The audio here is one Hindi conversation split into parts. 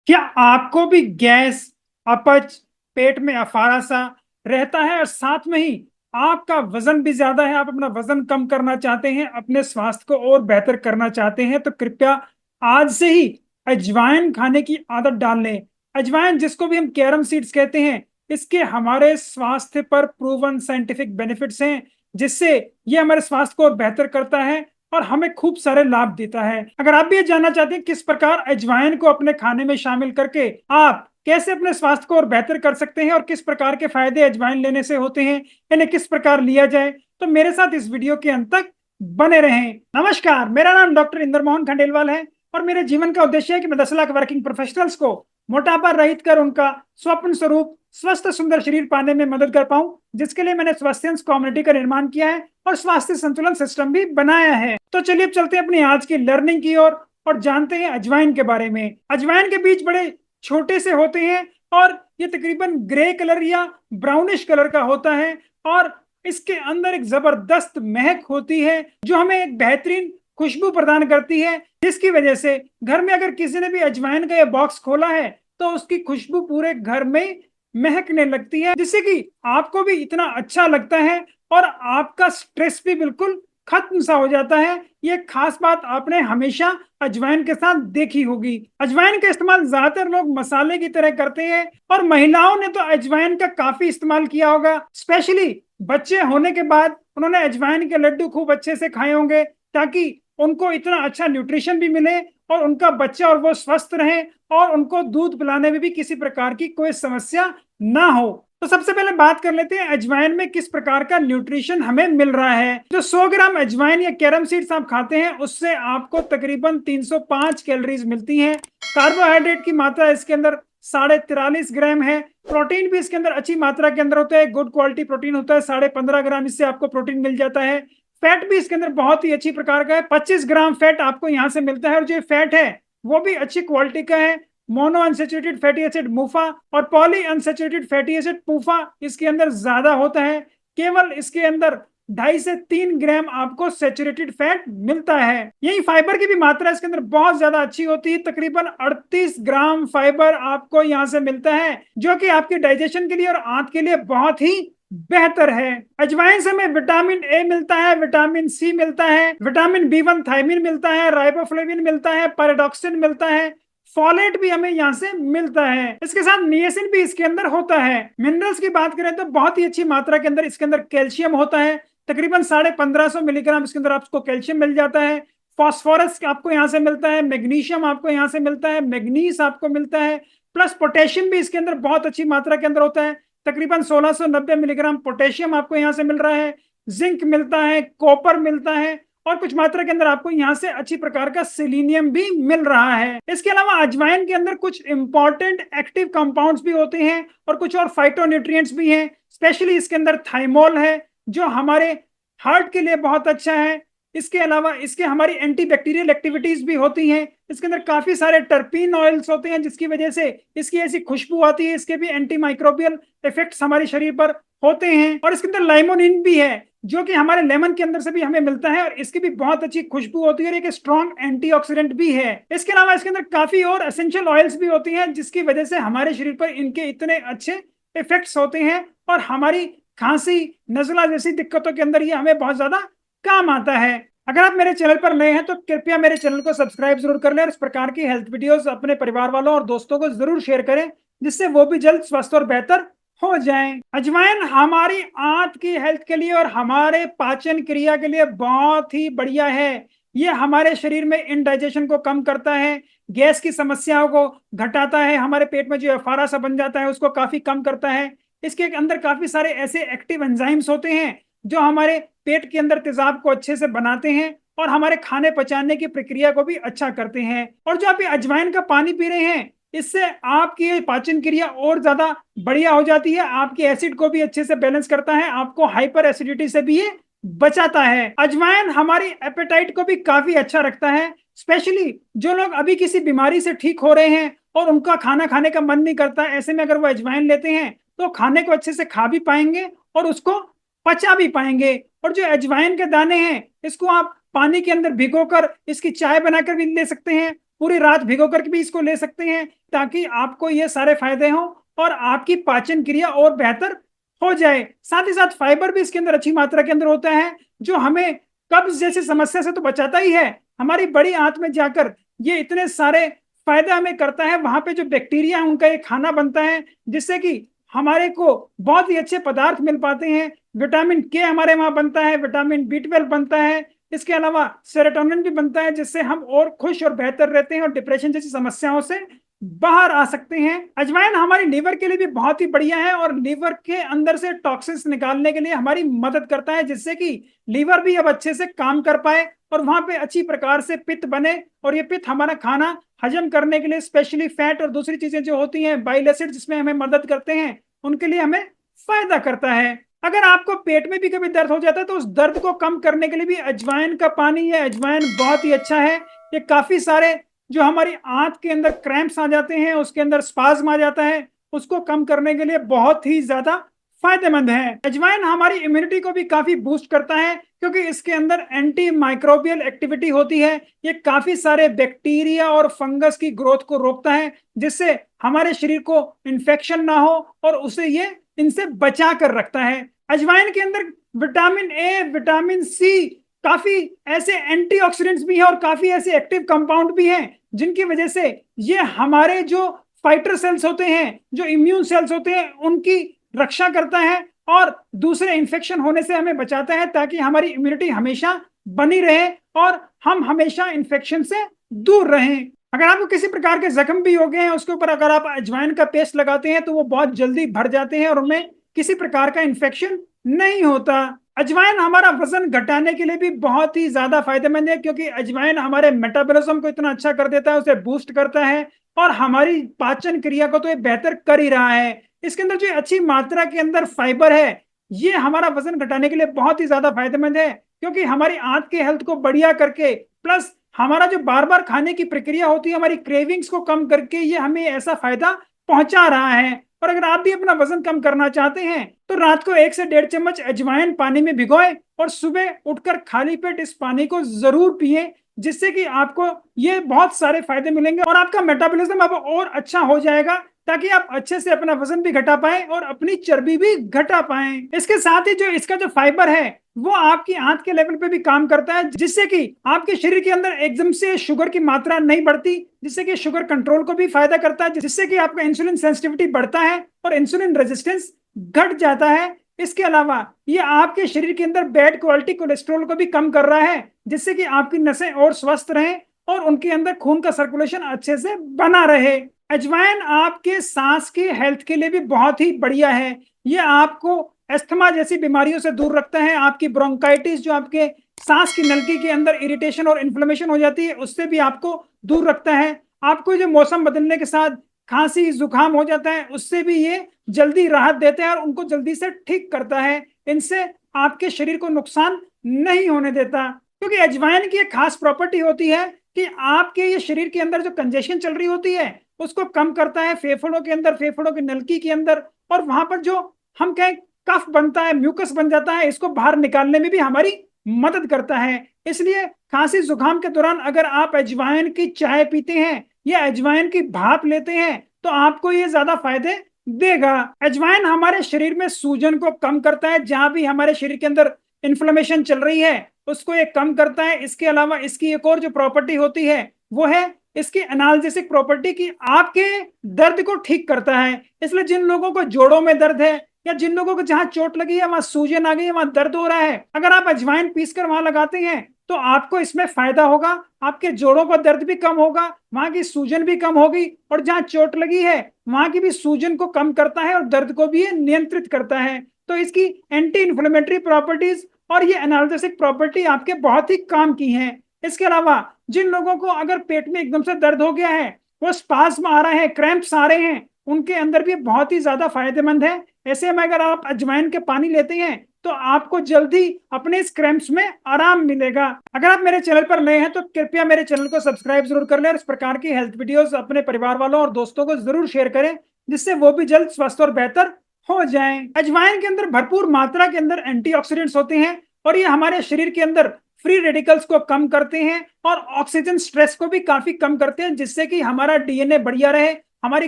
क्या आपको भी गैस, अपच, पेट में अफारा सा रहता है और साथ में ही आपका वजन भी ज्यादा है, आप अपना वजन कम करना चाहते हैं, अपने स्वास्थ्य को और बेहतर करना चाहते हैं, तो कृपया आज से ही अजवाइन खाने की आदत डाल लें। अजवाइन, जिसको भी हम कैरम सीड्स कहते हैं, इसके हमारे स्वास्थ्य पर प्रूवन साइंटिफिक बेनिफिट्स हैं, जिससे ये हमारे स्वास्थ्य को और बेहतर करता है और हमें खूब सारे लाभ देता है। अगर आप भी ये जानना चाहते हैं किस प्रकार अजवाइन को अपने खाने में शामिल करके आप कैसे अपने स्वास्थ्य को और बेहतर कर सकते हैं और किस प्रकार के फायदे अजवाइन लेने से होते हैं, इन्हें किस प्रकार लिया जाए, तो मेरे साथ इस वीडियो के अंत तक बने रहें। नमस्कार, मेरा नाम डॉक्टर इंद्र मोहन खंडेलवाल है और मेरे जीवन का उद्देश्य है कि मैं 10 लाख वर्किंग प्रोफेशनल्स को मोटापा रहित कर उनका स्वप्न स्वरूप स्वस्थ सुंदर शरीर पाने में मदद कर पाऊं, जिसके लिए मैंने स्वास्थ्य कम्युनिटी का निर्माण किया है और स्वास्थ्य संतुलन सिस्टम भी बनाया है। तो चलिए अब चलते हैं अपनी आज की लर्निंग की ओर और जानते हैं अजवाइन के बारे में। अजवाइन के बीज बड़े छोटे से होते हैं और ये तकरीबन ग्रे कलर या ब्राउनिश कलर का होता है और इसके अंदर एक जबरदस्त महक होती है जो हमें एक बेहतरीन खुशबू प्रदान करती है, जिसकी वजह से घर में अगर किसी ने भी अजवाइन का यह बॉक्स खोला है तो उसकी खुशबू पूरे घर में महकने लगती है, जिससे कि आपको भी इतना अच्छा लगता है और आपका स्ट्रेस भी बिल्कुल खत्म सा हो जाता है। ये खास बात आपने हमेशा अजवाइन के साथ देखी होगी। अजवाइन का इस्तेमाल ज्यादातर लोग मसाले की तरह करते हैं और महिलाओं ने तो अजवाइन का काफी इस्तेमाल किया होगा। स्पेशली बच्चे होने के बाद उन्होंने अजवाइन के लड्डू खूब अच्छे से खाए होंगे, ताकि उनको इतना अच्छा न्यूट्रिशन भी मिले और उनका बच्चा और वो स्वस्थ रहे और उनको दूध पिलाने में भी किसी प्रकार की कोई समस्या ना हो। तो सबसे पहले बात कर लेते हैं अजवाइन में किस प्रकार का न्यूट्रिशन हमें मिल रहा है। जो 100 ग्राम अजवाइन या कैरम सीड्स आप खाते हैं उससे आपको तकरीबन 305 कैलोरीज मिलती हैं। कार्बोहाइड्रेट की मात्रा इसके अंदर 43.5 ग्राम है। प्रोटीन भी इसके अंदर अच्छी मात्रा के अंदर होता है, गुड क्वालिटी प्रोटीन होता है, 15.5 ग्राम इससे आपको प्रोटीन मिल जाता है। फैट भी इसके अंदर बहुत ही अच्छी प्रकार का है, 25 ग्राम फैट आपको यहाँ से मिलता है और जो फैट है वो भी अच्छी क्वालिटी का है। मोनो अनसेचुरेटेड फैटी एसिड मूफा और पॉली अनसेचुरेटेड फैटी एसिड पूफा इसके अंदर ज्यादा होता है। केवल इसके अंदर 2.5 से 3 ग्राम आपको सेचुरेटेड फैट मिलता है। यही फाइबर की भी मात्रा इसके अंदर बहुत ज्यादा अच्छी होती है, तकरीबन 38 ग्राम फाइबर आपको यहाँ से मिलता है, जो कि आपके डाइजेशन के लिए और आंत के लिए बहुत ही बेहतर है। अजवाइन से हमें विटामिन ए मिलता है, विटामिन सी मिलता है, विटामिन बी 1 थायमिन मिलता है, राइबोफ्लेविन मिलता है, पैराडॉक्सिन मिलता है, फॉलेट भी हमें यहाँ से मिलता है। इसके साथ नियासिन भी इसके अंदर होता है। मिनरल्स की बात करें तो बहुत ही अच्छी मात्रा के अंदर इसके अंदर कैल्शियम होता है, तकरीबन 1550 मिलीग्राम इसके अंदर आपको कैल्शियम मिल जाता है। फास्फोरस आपको यहाँ से मिलता है, मैग्नीशियम आपको यहाँ से मिलता है, मैग्नीस आपको मिलता है, प्लस पोटेशियम भी इसके अंदर बहुत अच्छी मात्रा के अंदर होता है, तकरीबन 1690 मिलीग्राम पोटेशियम आपको यहाँ से मिल रहा है। जिंक मिलता है, कॉपर मिलता है और कुछ मात्रा के अंदर आपको यहाँ से अच्छी प्रकार का सेलेनियम भी मिल रहा है। इसके अलावा अजवाइन के अंदर कुछ इंपॉर्टेंट एक्टिव कंपाउंड्स भी होते हैं और कुछ और फाइटोन्यूट्रिएंट्स भी हैं। स्पेशली इसके अंदर थाइमोल है जो हमारे हार्ट के लिए बहुत अच्छा है। इसके अलावा इसके हमारी एंटीबैक्टीरियल एक्टिविटीज भी होती हैं। इसके अंदर काफी सारे टर्पीन ऑयल्स होते हैं, जिसकी वजह से इसकी ऐसी खुशबू आती है। इसके भी एंटी माइक्रोबियल इफेक्ट्स हमारे शरीर पर होते हैं। और इसके अंदर लाइमोनिन भी है जो कि हमारे लेमन के अंदर से भी हमें मिलता है और इसकी भी बहुत अच्छी खुशबू होती है और एक स्ट्रॉन्ग एंटीऑक्सीडेंट भी है। इसके अलावा इसके अंदर काफी और एसेंशियल ऑयल्स भी होती हैं, जिसकी वजह से हमारे शरीर पर इनके इतने अच्छे इफेक्ट्स होते हैं और हमारी खांसी, नजला जैसी दिक्कतों के अंदर ये हमें बहुत ज्यादा काम आता है। अगर आप मेरे चैनल पर नए हैं तो कृपया मेरे चैनल को सब्सक्राइब जरूर कर लें और इस प्रकार की हेल्थ वीडियोस अपने परिवार वालों और दोस्तों को जरूर शेयर करें, जिससे वो भी जल्द स्वस्थ और बेहतर हो जाएं। अजवाइन हमारी आंत की हेल्थ के लिए और हमारे पाचन क्रिया के लिए बहुत ही बढ़िया है। ये हमारे शरीर में इनडाइजेशन को कम करता है, गैस की समस्याओं को घटाता है, हमारे पेट में जो अफारा सा बन जाता है उसको काफी कम करता है। इसके अंदर काफी सारे ऐसे एक्टिव एंजाइम्स होते हैं जो हमारे पेट के अंदर तेजाब को अच्छे से बनाते हैं और हमारे खाने पचाने की प्रक्रिया को भी अच्छा करते हैं। और जो आप ये अजवाइन का पानी पी रहे हैं, इससे आपकी पाचन क्रिया और ज्यादा बढ़िया हो जाती है, आपके एसिड को भी अच्छे से बैलेंस करता है, आपको हाइपर एसिडिटी से भी ये बचाता है। अजवाइन हमारी एपेटाइट को भी काफी अच्छा रखता है। स्पेशली जो लोग अभी किसी बीमारी से ठीक हो रहे हैं और उनका खाना खाने का मन नहीं करता, ऐसे में अगर वो अजवाइन लेते हैं तो खाने को अच्छे से खा भी पाएंगे और उसको पचा भी पाएंगे। और जो अजवाइन के दाने हैं इसको आप पानी के अंदर भिगोकर इसकी चाय बनाकर भी ले सकते हैं पूरी रात भिगो करके भी इसको ले सकते हैं, ताकि आपको ये सारे फायदे हों और आपकी पाचन क्रिया और बेहतर हो जाए। साथ ही साथ फाइबर भी इसके अंदर अच्छी मात्रा के अंदर होता है, जो हमें कब्ज जैसी समस्या से तो बचाता ही है, हमारी बड़ी आंत में जाकर ये इतने सारे फायदे हमें करता है। वहां पे जो बैक्टीरिया है उनका एक खाना बनता है, जिससे कि हमारे को बहुत ही अच्छे पदार्थ मिल पाते हैं। विटामिन के हमारे वहां बनता है, विटामिन B12 बनता है, इसके अलावा सेरोटोनिन भी बनता है, जिससे हम और खुश और बेहतर रहते हैं और डिप्रेशन जैसी समस्याओं से बाहर आ सकते हैं। अजवाइन हमारी लीवर के लिए भी बहुत ही बढ़िया है और लीवर के अंदर से टॉक्सिन्स निकालने के लिए हमारी मदद करता है, जिससे कि लीवर भी अब अच्छे से काम कर पाए और वहां पे अच्छी प्रकार से पित्त बने, और ये पित्त हमारा खाना हजम करने के लिए, स्पेशली फैट और दूसरी चीजें जो होती हैं, बाइल एसिड जिसमें हमें मदद करते हैं, उनके लिए हमें फायदा करता है। अगर आपको पेट में भी कभी दर्द हो जाता है तो उस दर्द को कम करने के लिए भी अजवाइन का पानी है, अजवाइन बहुत ही अच्छा है। ये काफी सारे जो हमारी आंत के अंदर क्रैम्प्स आ जाते हैं, उसके अंदर स्पाज्म आ जाता है, उसको कम करने के लिए बहुत ही ज्यादा फायदेमंद है। अजवाइन हमारी इम्यूनिटी को भी काफी बूस्ट करता है, क्योंकि इसके अंदर एंटी माइक्रोबियल एक्टिविटी होती है। ये काफी सारे बैक्टीरिया और फंगस की ग्रोथ को रोकता है, जिससे हमारे शरीर को इन्फेक्शन ना हो और उसे ये इनसे बचा कर रखता है। अजवाइन के अंदर विटामिन ए, विटामिन सी, काफी ऐसे एंटीऑक्सीडेंट्स भी हैं और काफी ऐसे एक्टिव कंपाउंड भी हैं, जिनकी वजह से ये हमारे जो फाइटर सेल्स होते हैं, जो इम्यून सेल्स होते हैं, उनकी रक्षा करता है और दूसरे इंफेक्शन होने से हमें बचाता है, ताकि हमारी इम्यूनिटी हमेशा बनी रहे और हम हमेशा इंफेक्शन से दूर रहें। अगर आपको किसी प्रकार के जख्म भी हो गए हैं, उसके ऊपर अगर आप अजवाइन का पेस्ट लगाते हैं तो वो बहुत जल्दी भर जाते हैं और उनमें किसी प्रकार का इंफेक्शन नहीं होता। अजवाइन हमारा वजन घटाने के लिए भी बहुत ही ज्यादा फायदेमंद है, क्योंकि अजवाइन हमारे मेटाबॉलिज्म को इतना अच्छा कर देता है, उसे बूस्ट करता है और हमारी पाचन क्रिया को तो ये बेहतर कर ही रहा है। इसके अंदर जो अच्छी मात्रा के अंदर फाइबर है, ये हमारा वजन घटाने के लिए बहुत ही ज्यादा फायदेमंद है, क्योंकि हमारी आंत के हेल्थ को बढ़िया करके, प्लस हमारा जो बार बार खाने की प्रक्रिया होती है, हमारी क्रेविंग्स को कम करके ये हमें ऐसा फायदा पहुंचा रहा है। और अगर आप भी अपना वजन कम करना चाहते हैं तो रात को 1 से 1.5 चम्मच अजवाइन पानी में भिगोएं और सुबह उठकर खाली पेट इस पानी को जरूर पिएं, जिससे कि आपको ये बहुत सारे फायदे मिलेंगे और आपका मेटाबॉलिज्म अब और अच्छा हो जाएगा, ताकि आप अच्छे से अपना वजन भी घटा पाएं और अपनी चर्बी भी घटा पाएं। इसके साथ ही जो इसका जो फाइबर है वो आपकी आंत के लेवल पे भी काम करता है, जिससे कि आपके शरीर के अंदर एकदम से शुगर की मात्रा नहीं बढ़ती, जिससे कि शुगर कंट्रोल को भी फायदा करता है, जिससे कि आपका इंसुलिन सेंसिटिविटी बढ़ता है और इंसुलिन रेजिस्टेंस घट जाता है। इसके अलावा ये आपके शरीर के अंदर बैड क्वालिटी कोलेस्ट्रॉल को भी कम कर रहा है, जिससे कि आपकी नसें और स्वस्थ रहें और उनके अंदर खून का सर्कुलेशन अच्छे से बना रहे। अजवाइन आपके सांस की हेल्थ के लिए भी बहुत ही बढ़िया है। ये आपको अस्थमा जैसी बीमारियों से दूर रखता है, आपकी ब्रोंकाइटिस, जो आपके सांस की नलकी के अंदर इरिटेशन और इन्फ्लेमेशन हो जाती है, उससे भी आपको दूर रखता है। आपको जो मौसम बदलने के साथ खांसी जुकाम हो जाता है, उससे भी ये जल्दी राहत देता है और उनको जल्दी से ठीक करता है। इनसे आपके शरीर को नुकसान नहीं होने देता, क्योंकि अजवाइन की एक खास प्रॉपर्टी होती है कि आपके ये शरीर के अंदर जो कंजेशन चल रही होती है उसको कम करता है, फेफड़ों के अंदर, फेफड़ों की नलकी के अंदर, और वहां पर जो हम कहें कफ बनता है, म्यूकस बन जाता है, इसको बाहर निकालने में भी हमारी मदद करता है। इसलिए खांसी जुकाम के दौरान अगर आप अजवाइन की चाय पीते हैं या अजवाइन की भाप लेते हैं तो आपको ये ज्यादा फायदे देगा। अजवाइन हमारे शरीर में सूजन को कम करता है, जहां भी हमारे शरीर के अंदर इन्फ्लेमेशन चल रही है उसको ये कम करता है। इसके अलावा इसकी एक और जो प्रॉपर्टी होती है वो है इसकी एनाल्जेसिक प्रॉपर्टी, की आपके दर्द को ठीक करता है। इसलिए जिन लोगों को जोड़ों में दर्द है या जिन लोगों को जहां चोट लगी है, वहां सूजन आ गई है, वहां दर्द हो रहा है, अगर आप अजवाइन पीसकर वहां लगाते हैं तो आपको इसमें फायदा होगा। आपके जोड़ों का दर्द भी कम होगा, वहां की सूजन भी कम होगी, और जहां चोट लगी है वहां की भी सूजन को कम करता है और दर्द को भी नियंत्रित करता है। तो इसकी एंटी इंफ्लेमेटरी प्रॉपर्टीज और ये एनाल्जेसिक प्रॉपर्टी आपके बहुत ही काम की है। इसके अलावा जिन लोगों को अगर पेट में एकदम से दर्द हो गया है, वो स्पाज्म आ रहा है, क्रैम्प्स आ रहे हैं, उनके अंदर भी बहुत ही ज्यादा फायदेमंद है। ऐसे में अगर आप अजवाइन के पानी लेते हैं तो आपको जल्दी अपने इस क्रैम्प्स में आराम मिलेगा। अगर आप मेरे चैनल पर नए हैं तो कृपया मेरे चैनल को सब्सक्राइब जरूर कर लें और इस प्रकार की हेल्थ वीडियोस अपने परिवार वालों और दोस्तों को जरूर शेयर करें, जिससे वो भी जल्द स्वस्थ और बेहतर हो जाएं। अजवाइन के अंदर भरपूर मात्रा के अंदर एंटीऑक्सीडेंट्स होते हैं और ये हमारे शरीर के अंदर फ्री रेडिकल्स को कम करते हैं और ऑक्सीजन स्ट्रेस को भी काफी कम करते हैं, जिससे कि हमारा डीएनए बढ़िया रहे, हमारी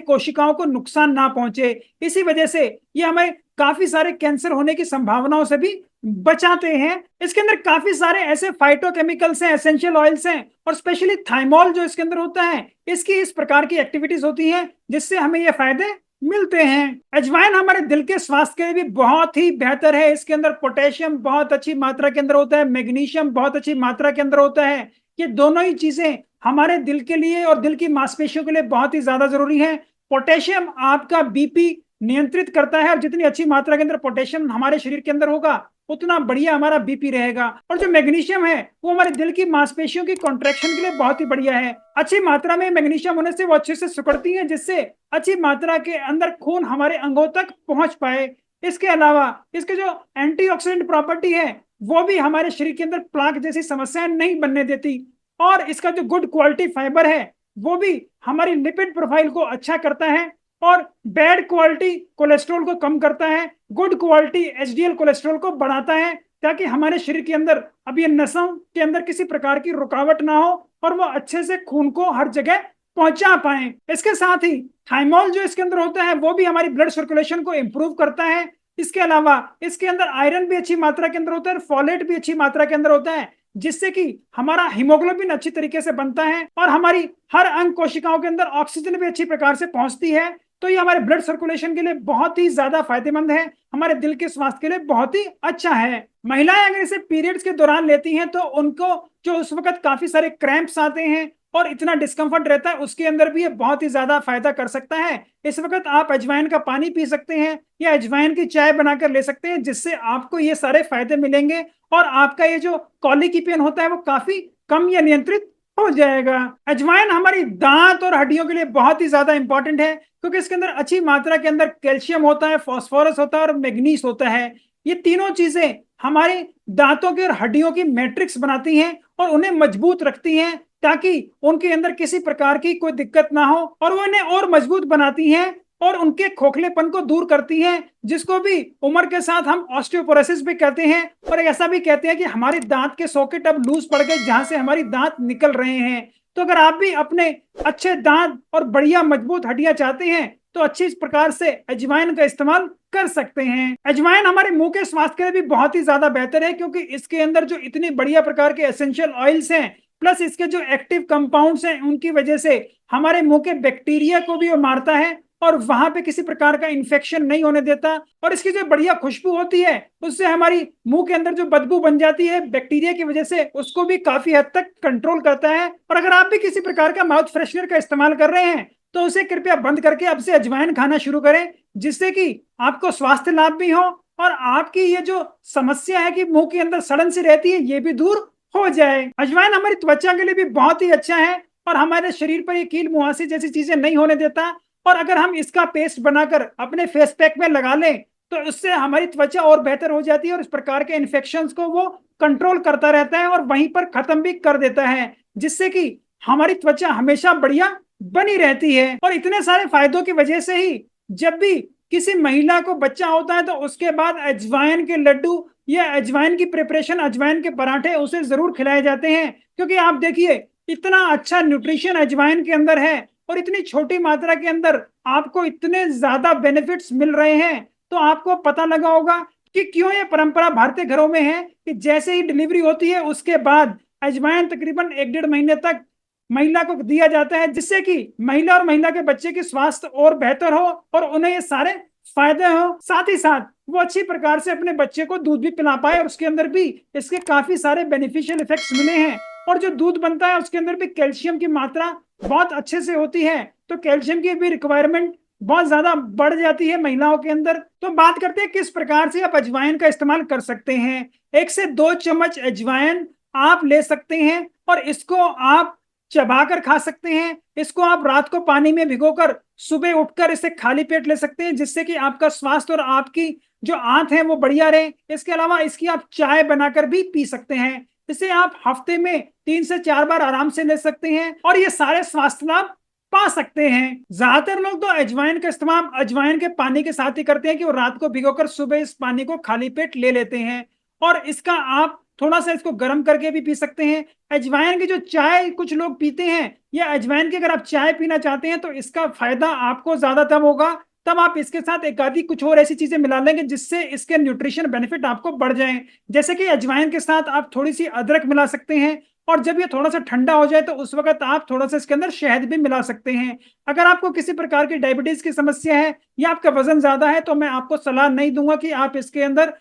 कोशिकाओं को नुकसान ना पहुंचे। इसी वजह से ये हमें काफी सारे कैंसर होने की संभावनाओं से भी बचाते हैं। इसके अंदर काफी सारे ऐसे फाइटोकेमिकल्स हैं, एसेंशियल ऑयल्स हैं, और स्पेशली थाइमोल जो इसके अंदर होता है, इसकी इस प्रकार की एक्टिविटीज होती हैं जिससे हमें ये फायदे मिलते हैं। अजवाइन हमारे दिल के स्वास्थ्य के लिए भी बहुत ही बेहतर है। इसके अंदर पोटेशियम बहुत अच्छी मात्रा के अंदर होता है, मैग्नीशियम बहुत अच्छी मात्रा के अंदर होता है। ये दोनों ही चीजें हमारे दिल के लिए और दिल की मांसपेशियों के लिए बहुत ही ज्यादा जरूरी है। पोटेशियम आपका बीपी नियंत्रित करता है, और जितनी अच्छी मात्रा के अंदर पोटेशियम हमारे शरीर के अंदर होगा उतना बढ़िया हमारा बीपी रहेगा। और जो मैग्नीशियम है वो हमारे दिल की मांसपेशियों की कॉन्ट्रैक्शन के लिए बहुत ही बढ़िया है। अच्छी मात्रा में मैग्नीशियम होने से वो अच्छे से सिकुड़ती है, जिससे अच्छी मात्रा के अंदर खून हमारे अंगों तक पहुंच पाए। इसके अलावा इसके जो एंटीऑक्सीडेंट प्रॉपर्टी है वो भी हमारे शरीर के अंदर प्लाक जैसी समस्याएं नहीं बनने देती। और इसका जो गुड क्वालिटी फाइबर है वो भी हमारी लिपिड प्रोफाइल को अच्छा करता है और बैड क्वालिटी कोलेस्ट्रॉल को कम करता है, गुड क्वालिटी एचडीएल कोलेस्ट्रॉल को बढ़ाता है, ताकि हमारे शरीर के अंदर अब ये नसों के अंदर किसी प्रकार की रुकावट ना हो और वो अच्छे से खून को हर जगह पहुंचा पाए। इसके साथ ही थाइमोल जो इसके अंदर होता है वो भी हमारी ब्लड सर्कुलेशन को इंप्रूव करता है। इसके अलावा इसके अंदर आयरन भी अच्छी मात्रा के अंदर होता है, फॉलेट भी अच्छी मात्रा के अंदर होता है, जिससे कि हमारा हीमोग्लोबिन अच्छी तरीके से बनता है और हमारी हर अंग कोशिकाओं के अंदर ऑक्सीजन भी अच्छी प्रकार से पहुंचती है। तो ये हमारे ब्लड सर्कुलेशन के लिए बहुत ही ज्यादा फायदेमंद है, हमारे दिल के स्वास्थ्य के लिए बहुत ही अच्छा है। महिलाएं अगर इसे पीरियड्स के दौरान लेती हैं तो उनको जो उस वक्त काफी सारे क्रैम्प्स आते हैं और इतना डिस्कम्फर्ट रहता है, उसके अंदर भी ये बहुत ही ज्यादा फायदा कर सकता है। इस वक्त आप अजवाइन का पानी पी सकते हैं या अजवाइन की चाय बनाकर ले सकते हैं, जिससे आपको ये सारे फायदे मिलेंगे और आपका ये जो कॉली की पेन होता है वो काफी कम या नियंत्रित हो जाएगा। अजवाइन हमारी दांत और हड्डियों के लिए बहुत ही ज्यादा इंपॉर्टेंट है, क्योंकि इसके अंदर अच्छी मात्रा के अंदर कैल्शियम होता है, फास्फोरस होता है और मैग्नीज होता है। ये तीनों चीजें हमारे दांतों के और हड्डियों की मैट्रिक्स बनाती हैं और उन्हें मजबूत रखती हैं, ताकि उनके अंदर किसी प्रकार की कोई दिक्कत ना हो, और वो उन्हें और मजबूत बनाती हैं और उनके खोखलेपन को दूर करती हैं, जिसको भी उम्र के साथ हम ऑस्टियोपोरोसिस भी कहते हैं। और ऐसा भी कहते हैं कि हमारे दांत के सॉकेट अब लूज पड़ गए, जहां से हमारी दांत निकल रहे हैं। तो अगर आप भी अपने अच्छे दांत और बढ़िया मजबूत हड्डियां चाहते हैं तो अच्छी प्रकार से अजवाइन का इस्तेमाल कर सकते हैं। अजवाइन हमारे मुंह के स्वास्थ्य के लिए भी बहुत ही ज्यादा बेहतर है, क्योंकि इसके अंदर जो इतनी बढ़िया प्रकार के एसेंशियल ऑयल्स हैं प्लस इसके जो एक्टिव कंपाउंड्स हैं, उनकी वजह से हमारे मुंह के बैक्टीरिया को भी वो मारता है और वहां पे किसी प्रकार का इन्फेक्शन नहीं होने देता। और इसकी जो बढ़िया खुशबू होती है उससे हमारी मुंह के अंदर जो बदबू बन जाती है बैक्टीरिया की वजह से, उसको भी काफी हद तक कंट्रोल करता है। और अगर आप भी किसी प्रकार का माउथ फ्रेशनर का इस्तेमाल कर रहे हैं तो उसे कृपया बंद करके अब से अजवाइन खाना शुरू करें, जिससे कि आपको स्वास्थ्य लाभ भी हो और आपकी ये जो समस्या है कि मुंह के अंदर सड़न सी रहती है ये भी दूर हो जाए। अजवाइन हमारी त्वचा के लिए भी बहुत ही अच्छा है और हमारे शरीर पर ये कील मुहासे जैसी चीजें नहीं होने देता। और अगर हम इसका पेस्ट बनाकर अपने फेस पैक में लगा लें तो उससे हमारी त्वचा और बेहतर हो जाती है और इस प्रकार के इन्फेक्शंस को वो कंट्रोल करता रहता है और वहीं पर खत्म भी कर देता है, जिससे कि हमारी त्वचा हमेशा बढ़िया बनी रहती है। और इतने सारे फायदों की वजह से ही जब भी किसी महिला को बच्चा होता है तो उसके बाद अजवाइन के लड्डू या अजवाइन की प्रिपरेशन, अजवाइन के पराठे उसे जरूर खिलाए जाते हैं, क्योंकि आप देखिए इतना अच्छा न्यूट्रिशन अजवाइन के अंदर है और इतनी छोटी मात्रा के अंदर आपको इतने ज्यादा बेनिफिट्स मिल रहे हैं। तो आपको पता लगा होगा कि क्यों ये परंपरा भारतीय घरों में है कि जैसे ही डिलीवरी होती है उसके बाद अजवाइन तकरीबन 1-1.5 महीने तक महिला को दिया जाता है, जिससे कि महिला और महिला के बच्चे की स्वास्थ्य और बेहतर हो और उन्हें ये सारे फायदे हो। साथ ही साथ वो अच्छी प्रकार से अपने बच्चे को दूध भी पिला पाए और उसके अंदर भी इसके काफी सारे बेनिफिशियल इफेक्ट्स मिले हैं। और जो दूध बनता है उसके अंदर भी कैल्शियम की मात्रा बहुत अच्छे से होती है, तो कैल्शियम की भी रिक्वायरमेंट बहुत ज्यादा बढ़ जाती है महिलाओं के अंदर। तो बात करते हैं किस प्रकार से आप अजवाइन का इस्तेमाल कर सकते हैं। 1 से 2 चम्मच अजवाइन आप ले सकते हैं और इसको आप चबाकर खा सकते हैं। इसको आप रात को पानी में भिगोकर सुबह उठकर इसे खाली पेट ले सकते हैं, जिससे कि आपका स्वास्थ्य और आपकी जो आंत है वो बढ़िया रहे। इसके अलावा इसकी आप चाय बनाकर भी पी सकते हैं। इसे आप हफ्ते में 3 से 4 बार आराम से ले सकते हैं और ये सारे स्वास्थ्य लाभ पा सकते हैं। ज्यादातर लोग तो अजवाइन का इस्तेमाल अजवाइन के पानी के साथ ही करते हैं कि वो रात को भिगोकर सुबह इस पानी को खाली पेट ले लेते हैं और इसका आप थोड़ा सा इसको गर्म करके भी पी सकते हैं। अजवाइन की जो चाय कुछ लोग पीते हैं, या अजवाइन की अगर आप चाय पीना चाहते हैं तो इसका फायदा आपको ज्यादा तब होगा तब आप इसके साथ एक आधी कुछ और ऐसी चीजें मिला लेंगे जिससे इसके न्यूट्रिशन बेनिफिट आपको बढ़ जाएं। जैसे कि अजवाइन के साथ आप थोड़ी सी अदरक मिला सकते हैं, और जब ये थोड़ा सा ठंडा हो जाए तो उस वक्त आप थोड़ा सा इसके अंदर शहद भी मिला सकते हैं। अगर आपको किसी प्रकार की डायबिटीज की समस्या है या आपका वजन ज्यादा है तो मैं आपको सलाह नहीं दूंगा कि आप इसके अंदर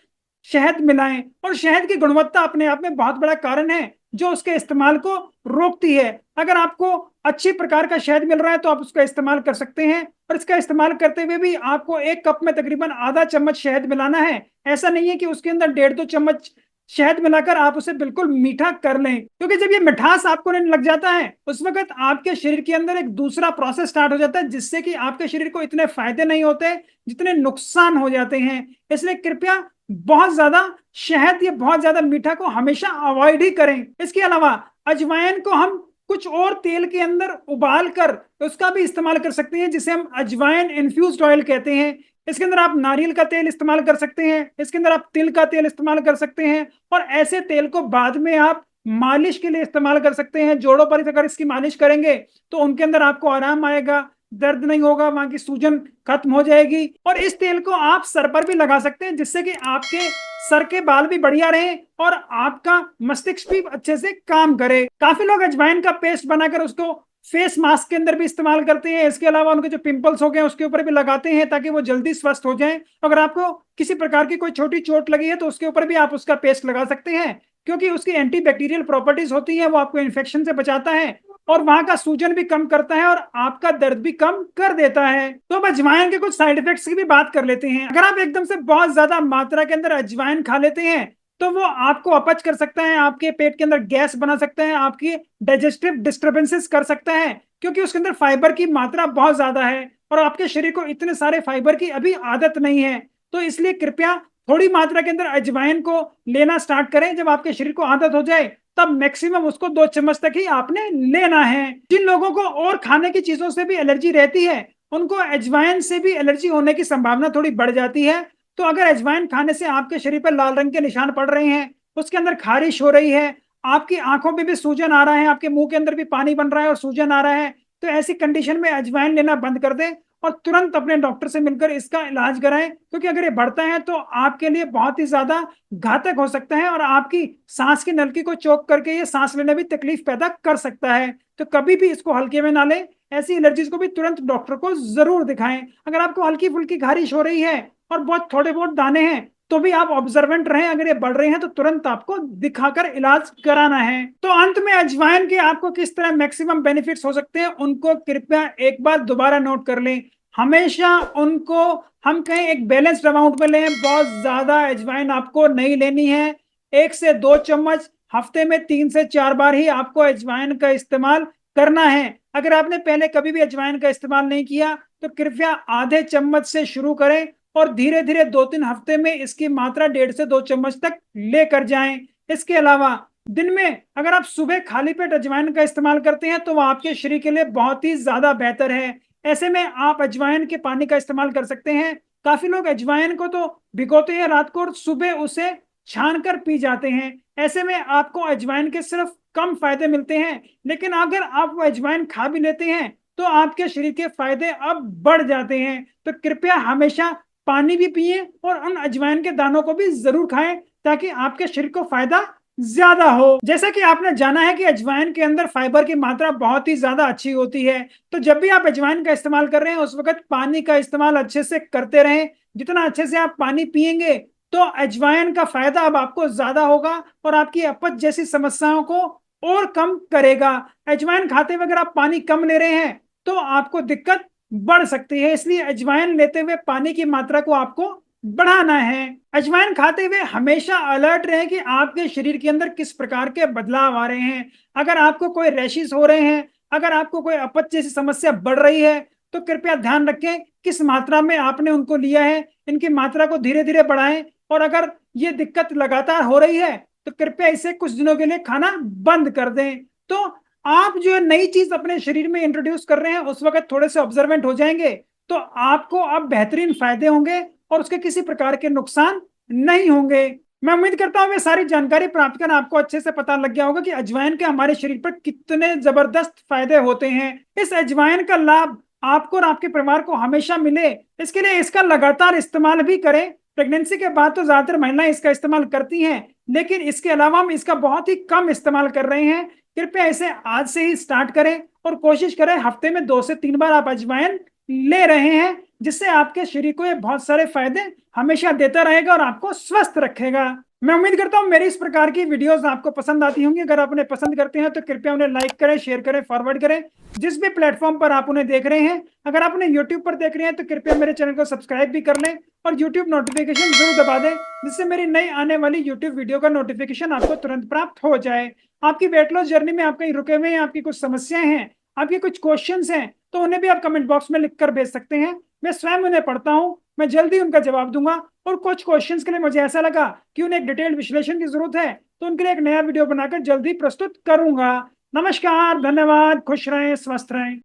शहद मिलाएं। और शहद की गुणवत्ता अपने आप में बहुत बड़ा कारण है जो उसके इस्तेमाल को रोकती है। अगर आपको अच्छी प्रकार का शहद मिल रहा है तो आप उसका इस्तेमाल कर सकते हैं, और इसका इस्तेमाल करते हुए भी आपको एक कप में तकरीबन आधा चम्मच शहद मिलाना है। ऐसा नहीं है कि उसके अंदर 1.5-2 चम्मच शहद मिलाकर आप उसे बिल्कुल मीठा कर लें, क्योंकि जब ये मिठास आपको नहीं लग जाता है उस वक्त आपके शरीर के अंदर एक दूसरा प्रोसेस स्टार्ट हो जाता है जिससे कि आपके शरीर को इतने फायदे नहीं होते जितने नुकसान हो जाते हैं। इसलिए कृपया बहुत ज्यादा शहद या बहुत ज्यादा मीठा को हमेशा अवॉइड ही करें। इसके अलावा अजवाइन को हम कुछ और तेल के अंदर उबाल कर उसका भी इस्तेमाल कर सकते हैं जिसे हम अजवाइन इन्फ्यूज्ड ऑयल कहते हैं। इसके अंदर आप नारियल का तेल इस्तेमाल कर सकते हैं, इसके अंदर आप तिल का तेल इस्तेमाल कर सकते हैं, और ऐसे तेल को बाद में आप मालिश के लिए इस्तेमाल कर सकते हैं। जोड़ों पर अगर इसकी मालिश करेंगे तो उनके अंदर आपको आराम आएगा, दर्द नहीं होगा, वहां की सूजन खत्म हो जाएगी। और इस तेल को आप सर पर भी लगा सकते हैं जिससे कि आपके सर के बाल भी बढ़िया रहे और आपका मस्तिष्क भी अच्छे से काम करे। काफी लोग अजवाइन का पेस्ट बनाकर उसको फेस मास्क के अंदर भी इस्तेमाल करते हैं। इसके अलावा उनके जो पिंपल्स हो गए उसके ऊपर भी लगाते हैं ताकि वो जल्दी स्वस्थ हो जाएं। अगर आपको किसी प्रकार की कोई छोटी चोट लगी है तो उसके ऊपर भी आप उसका पेस्ट लगा सकते हैं, क्योंकि उसकी एंटीबैक्टीरियल प्रॉपर्टीज होती है, वो आपको इन्फेक्शन से बचाता है और वहां का सूजन भी कम करता है और आपका दर्द भी कम कर देता है। तो अब अजवाइन के कुछ साइड इफेक्ट्स की भी बात कर लेते हैं। अगर आप एकदम से बहुत ज्यादा मात्रा के अंदर अजवाइन खा लेते हैं तो वो आपको अपच कर सकता है, आपके पेट के अंदर गैस बना सकता है, आपकी डाइजेस्टिव डिस्टर्बेंसेस कर सकता है, क्योंकि उसके अंदर फाइबर की मात्रा बहुत ज्यादा है और आपके शरीर को इतने सारे फाइबर की अभी आदत नहीं है। तो इसलिए कृपया थोड़ी मात्रा के अंदर अजवाइन को लेना स्टार्ट करें। जब आपके शरीर को आदत हो जाए तब मैक्सिमम उसको 2 चम्मच तक ही आपने लेना है। जिन लोगों को और खाने की चीजों से भी एलर्जी रहती है उनको अजवाइन से भी एलर्जी होने की संभावना थोड़ी बढ़ जाती है। तो अगर अजवाइन खाने से आपके शरीर पर लाल रंग के निशान पड़ रहे हैं, उसके अंदर खारिश हो रही है, आपकी आंखों में भी सूजन आ रहा है, आपके मुंह के अंदर भी पानी बन रहा है और सूजन आ रहा है, तो ऐसी कंडीशन में अजवाइन लेना बंद कर दें और तुरंत अपने डॉक्टर से मिलकर इसका इलाज कराएं, क्योंकि अगर ये बढ़ता है तो आपके लिए बहुत ही ज्यादा घातक हो सकता है और आपकी सांस की नलकी को चोक करके ये सांस लेने में तकलीफ पैदा कर सकता है। तो कभी भी इसको हल्के में ना लें। ऐसी एलर्जीज को भी तुरंत डॉक्टर को जरूर दिखाएं। अगर आपको हल्की फुल्की खारिश हो रही है और बहुत थोड़े बहुत दाने हैं तो भी आप ऑब्जर्वेंट रहें। अगर ये बढ़ रहे हैं तो तुरंत आपको दिखाकर इलाज कराना है। तो अंत में अजवाइन के आपको किस तरह मैक्सिमम बेनिफिट्स हो सकते हैं उनको कृपया एक बार दोबारा नोट कर लें। हमेशा उनको हम कहें एक बैलेंस्ड अमाउंट में लें। बहुत ज्यादा अजवाइन आपको नहीं लेनी है। 1 से 2 चम्मच, हफ्ते में 3 से 4 बार ही आपको अजवाइन का इस्तेमाल करना है। अगर आपने पहले कभी भी अजवाइन का इस्तेमाल नहीं किया तो कृपया आधे चम्मच से शुरू करें और धीरे धीरे 2-3 हफ्ते में इसकी मात्रा 1.5 से 2 चम्मच तक लेकर जाएं। इसके अलावा दिन में अगर आप सुबह खाली पेट अजवाइन का इस्तेमाल करते हैं तो वह आपके शरीर के लिए बहुत ही ज्यादा बेहतर है। ऐसे में आप अजवाइन के पानी का इस्तेमाल कर सकते हैं। काफी लोग अजवाइन को तो भिगोते हैं रात को और सुबह उसे छान कर पी जाते हैं। ऐसे में आपको अजवाइन के सिर्फ कम फायदे मिलते हैं, लेकिन अगर आप वो अजवाइन खा भी लेते हैं तो आपके शरीर के फायदे अब बढ़ जाते हैं। तो कृपया हमेशा पानी भी पिए और उन अजवाइन के दानों को भी जरूर खाएं ताकि आपके शरीर को फायदा ज्यादा हो। जैसा कि आपने जाना है कि अजवाइन के अंदर फाइबर की मात्रा बहुत ही ज्यादा अच्छी होती है, तो जब भी आप अजवाइन का इस्तेमाल कर रहे हैं उस वक्त पानी का इस्तेमाल अच्छे से करते रहें। जितना अच्छे से आप पानी पिएंगे तो अजवाइन का फायदा अब आपको ज्यादा होगा और आपकी अपच जैसी समस्याओं को और कम करेगा। अजवाइन खाते हुए अगर आप पानी कम ले रहे हैं तो आपको दिक्कत बढ़ सकती है, इसलिए अजवाइन लेते हुए पानी की मात्रा को आपको बढ़ाना है। अजवाइन खाते हुए हमेशा अलर्ट रहे कि आपके शरीर के अंदर किस प्रकार के बदलाव आ रहे हैं। अगर आपको कोई रैशेस हो रहे हैं, अगर आपको कोई अपच जैसी समस्या बढ़ रही है तो कृपया ध्यान रखें किस मात्रा में आपने उनको लिया है। इनकी मात्रा को धीरे धीरे बढ़ाएं और अगर ये दिक्कत लगातार हो रही है तो कृपया इसे कुछ दिनों के लिए खाना बंद कर दें। तो आप जो है नई चीज अपने शरीर में इंट्रोड्यूस कर रहे हैं उस वक्त थोड़े से ऑब्जर्वेंट हो जाएंगे तो आपको अब बेहतरीन फायदे होंगे और उसके किसी प्रकार के नुकसान नहीं होंगे। मैं उम्मीद करता हूँ ये सारी जानकारी प्राप्त कर आपको अच्छे से पता लग गया होगा कि अजवाइन के हमारे शरीर पर कितने जबरदस्त फायदे होते हैं। इस अजवाइन का लाभ आपको और आपके परिवार को हमेशा मिले, इसके लिए इसका लगातार इस्तेमाल भी करें। प्रेगनेंसी के बाद तो ज्यादातर महिलाएं इसका इस्तेमाल करती हैं, लेकिन इसके अलावा हम इसका बहुत ही कम इस्तेमाल कर रहे हैं। कृपया इसे आज से ही स्टार्ट करें और कोशिश करें हफ्ते में 2 से 3 बार आप अजवाइन ले रहे हैं, जिससे आपके शरीर को ये बहुत सारे फायदे हमेशा देता रहेगा और आपको स्वस्थ रखेगा। मैं उम्मीद करता हूं मेरी इस प्रकार की वीडियोस आपको पसंद आती होंगी। अगर आप उन्हें पसंद करते हैं तो कृपया उन्हें लाइक करें, शेयर करें, फॉरवर्ड करें, जिस भी प्लेटफॉर्म पर आप उन्हें देख रहे हैं। अगर आप उन्हें यूट्यूब पर देख रहे हैं तो कृपया मेरे चैनल को सब्सक्राइब भी कर लें और यूट्यूब नोटिफिकेशन जरूर दबा दें, जिससे मेरी नई आने वाली यूट्यूब वीडियो का नोटिफिकेशन आपको तुरंत प्राप्त हो जाए। आपकी वेट लॉस जर्नी में आप कहीं रुके हुए हैं, आपकी कुछ समस्याएं हैं, आपके कुछ क्वेश्चंस हैं, तो उन्हें भी आप कमेंट बॉक्स में लिखकर भेज सकते हैं। मैं स्वयं उन्हें पढ़ता हूं, मैं जल्दी उनका जवाब दूंगा। और कुछ क्वेश्चंस के लिए मुझे ऐसा लगा कि उन्हें एक डिटेल्ड विश्लेषण की जरूरत है, तो उनके लिए एक नया वीडियो बनाकर जल्दी प्रस्तुत करूंगा। नमस्कार, धन्यवाद, खुश रहें, स्वस्थ रहें।